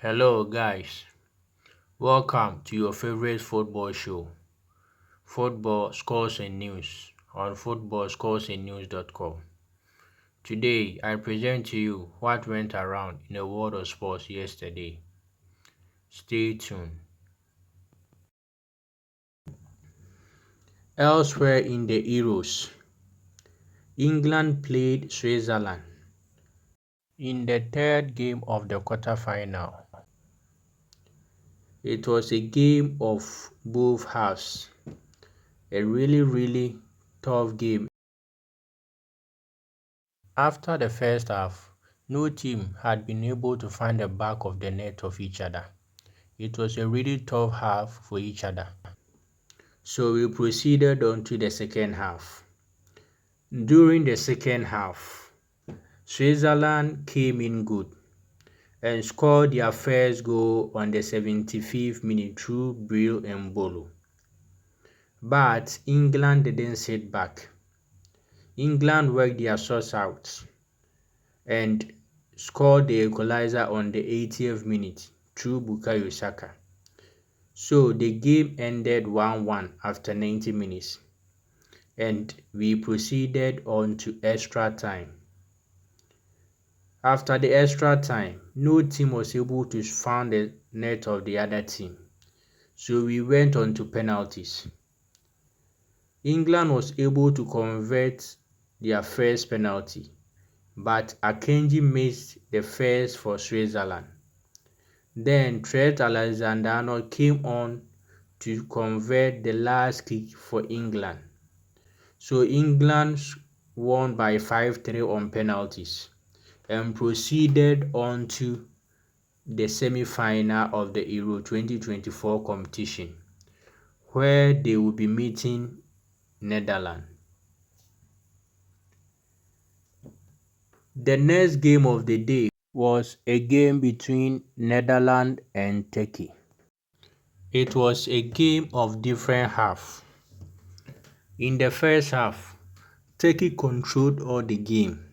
Hello, guys. Welcome to your favorite football show, Football Scores and News, on footballscoresandnews.com. Today, I present to you what went around in the world of sports yesterday. Stay tuned. Elsewhere in the Euros, England played Switzerland in the third game of the quarterfinal. It was a game of both halves, a really tough game. After the first half, no team had been able to find the back of the net of each other. It was a really tough half for each other. So we proceeded on to the second half. During the second half, Switzerland came in good and scored their first goal on the 75th minute through Brill and Bolo. But England didn't sit back. England worked their shots out and scored the equalizer on the 80th minute through Bukayo Saka. So the game ended 1-1 after 90 minutes and we proceeded on to extra time. After the extra time, no team was able to find the net of the other team. So we went on to penalties. England was able to convert their first penalty, but Akanji missed the first for Switzerland. Then Trent Alexander-Arnold came on to convert the last kick for England. So England won by 5-3 on penalties and proceeded on to the semi-final of the Euro 2024 competition, where they will be meeting Netherlands. The next game of the day was a game between Netherlands and Turkey. It was a game of different halves. In the first half, Turkey controlled all the game,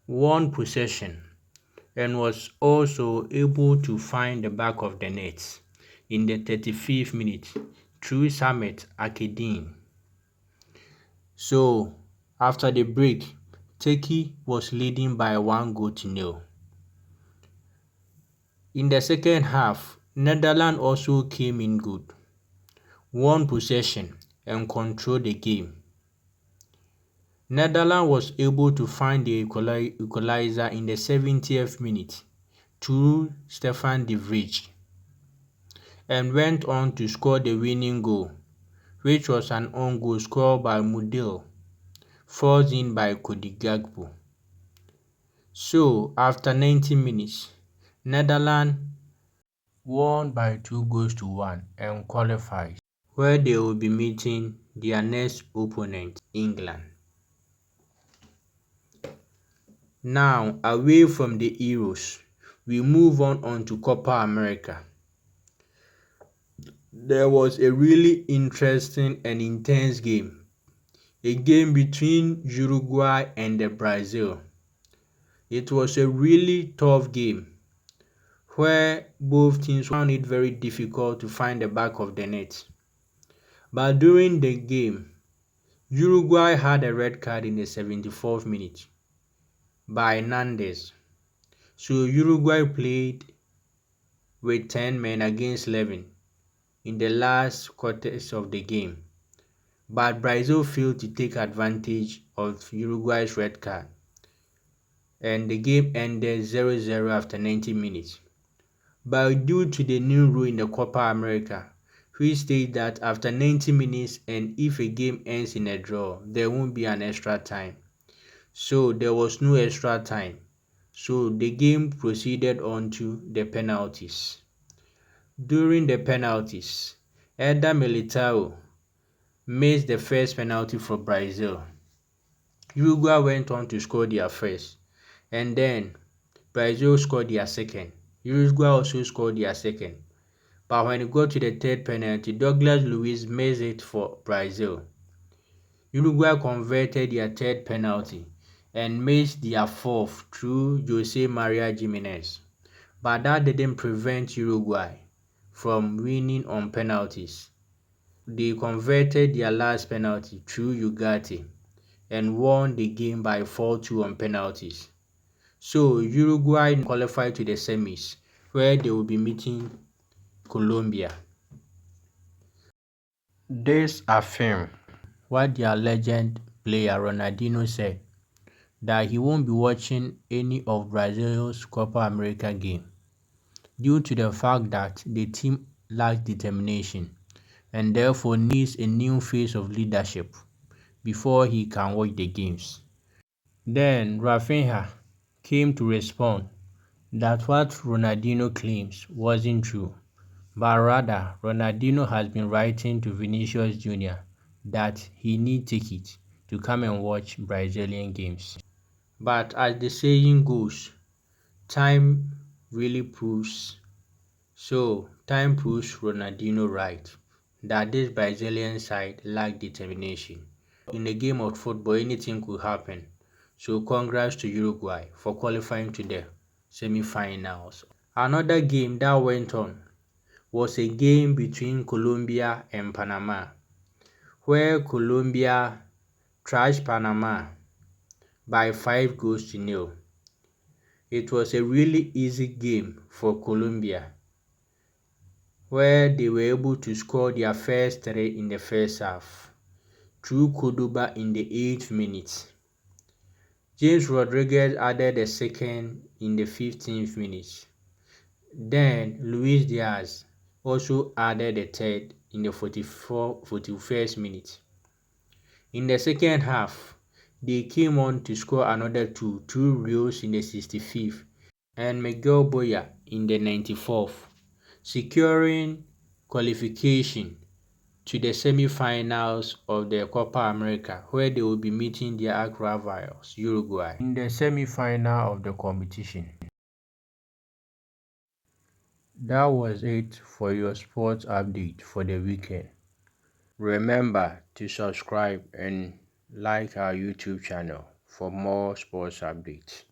won possession, and was also able to find the back of the net in the 35th minute through Samet Akedin. So, after the break, Turkey was leading by 1-0. In the second half, Netherlands also came in good, won possession, and controlled the game. Netherlands was able to find the equalizer in the 70th minute through Stefan de Vrij and went on to score the winning goal, which was an own goal scored by Mudil, forced in by Cody Gakpo. So, after 90 minutes, Netherlands won by 2-1 and qualified, where they will be meeting their next opponent, England. Now, away from the Euros, we move on to Copa America. There was a really interesting and intense game, a game between Uruguay and Brazil. It was a really tough game where both teams found it very difficult to find the back of the net. But during the game, Uruguay had a red card in the 74th minute by Nandes. So Uruguay played with 10 men against 11 in the last quarters of the game. But Brazil failed to take advantage of Uruguay's red card, and the game ended 0-0 after 90 minutes. But due to the new rule in the Copa America, which states that after 90 minutes and if a game ends in a draw, there won't be an extra time. So there was no extra time. So the game proceeded on to the penalties. During the penalties, Eder Militao missed the first penalty for Brazil. Uruguay went on to score their first, and then Brazil scored their second. Uruguay also scored their second. But when it got to the third penalty, Douglas Luiz missed it for Brazil. Uruguay converted their third penalty and missed their fourth through Jose Maria Gimenez. but that didn't prevent Uruguay from winning on penalties. They converted their last penalty through Ugarte and won the game by 4-2 on penalties. So Uruguay qualified to the semis where they will be meeting Colombia. This affirmed what their legend player Ronaldinho said, that he won't be watching any of Brazil's Copa America game due to the fact that the team lacks determination and therefore needs a new phase of leadership before he can watch the games. Then Rafinha came to respond that what Ronaldinho claims wasn't true, but rather Ronaldinho has been writing to Vinicius Jr. that he needs tickets to come and watch Brazilian games. But as the saying goes, time really proves time proves Ronaldinho right that this Brazilian side lack determination. In a game of football, anything could happen. So congrats to Uruguay for qualifying to the semi-finals. Another game that went on was a game between Colombia and Panama, where Colombia trashed Panama by 5 goals to 0. It was a really easy game for Colombia, where they were able to score their first three in the first half through Cordoba in the 8th minute. James Rodriguez added the second in the 15th minute. Then Luis Diaz also added the third in the 41st minute. In the second half, they came on to score another two Rios in the 65th and Miguel Boya in the 94th, securing qualification to the semi-finals of the Copa America, where they will be meeting their arch rivals, Uruguay, in the semi-final of the competition. That was it for your sports update for the weekend. Remember to subscribe and like our YouTube channel for more sports updates.